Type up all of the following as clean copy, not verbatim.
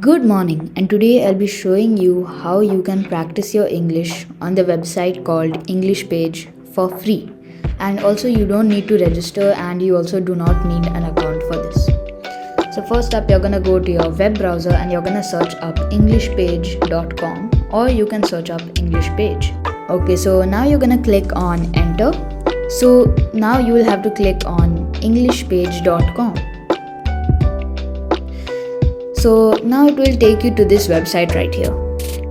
Good morning, and today I'll be showing you how you can practice your English on the website called English Page for free. And also, you don't need to register, and you also do not need an account for this. So, first up, you're gonna go to your web browser and you're gonna search up EnglishPage.com, or you can search up English Page. Okay, so now you're gonna click on enter. So, now you will have to click on EnglishPage.com. So now it will take you to this website right here.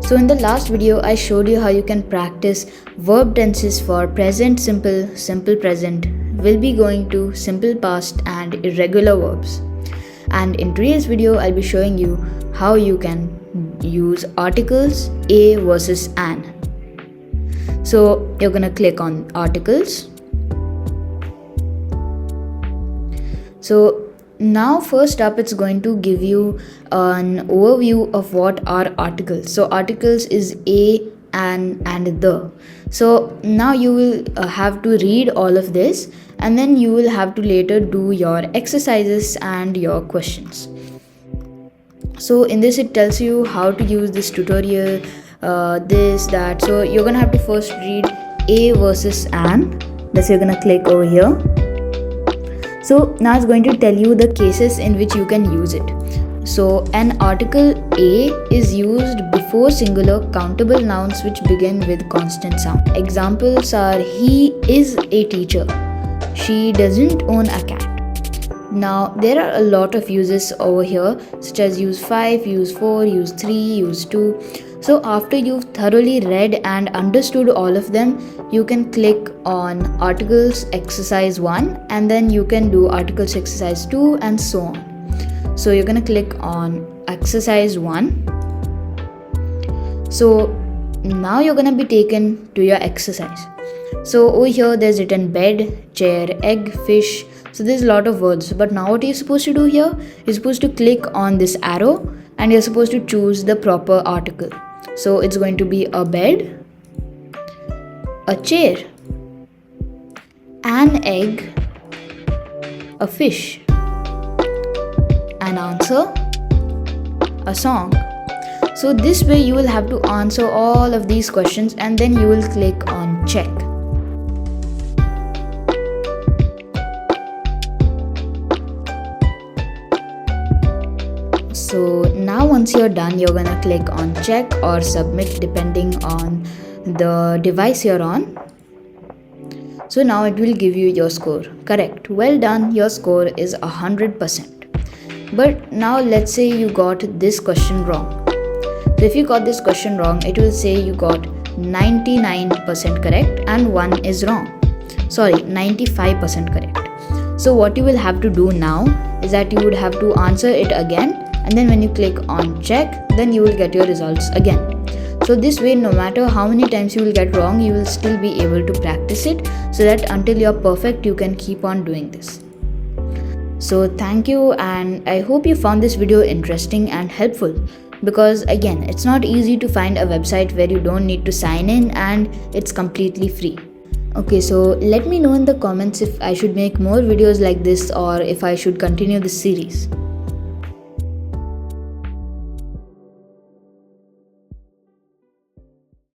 So in the last video I showed you how you can practice verb tenses for present simple, simple present, will be going to, simple past and irregular verbs. And in today's video I'll be showing you how you can use articles a versus an. So you're gonna click on articles. So now first up it's going to give you an overview of what are articles. So articles is a, an and the. So now you will have to read all of this, and then you will have to later do your exercises and your questions. So in this it tells you how to use this tutorial, this, that. So you're gonna have to first read a versus an. Thus you're gonna click over here. So now it's going to tell you the cases in which you can use it. So an article a is used before singular countable nouns which begin with consonant sound. Examples are he is a teacher, she doesn't own a cat. Now there are a lot of uses over here, such as use 5, use 4, use 3, use 2. So after you've thoroughly read and understood all of them, you can click on articles exercise 1, and then you can do articles exercise 2 and so on. So you're gonna click on exercise 1. So now you're gonna be taken to your exercise. So over here there's written bed, chair, egg, fish. So there's a lot of words, but now what you're supposed to do here, you're supposed to click on this arrow and you're supposed to choose the proper article. So it's going to be a bed, a chair, an egg, a fish, an answer, a song. So this way you will have to answer all of these questions, and then you will click on check. So now once you're done, you're gonna click on check or submit depending on the device you're on. So now it will give you your score. Correct. Well done. Your score is 100%. But now let's say you got this question wrong. So if you got this question wrong, it will say you got 99% correct and 1 is wrong. Sorry, 95% correct. So what you will have to do now is that you would have to answer it again, and then when you click on check, then you will get your results again. So this way, no matter how many times you will get wrong, you will still be able to practice it, so that until you're perfect you can keep on doing this. So thank you, and I hope you found this video interesting and helpful, because again, it's not easy to find a website where you don't need to sign in and it's completely free. Okay, so let me know in the comments if I should make more videos like this or if I should continue this series.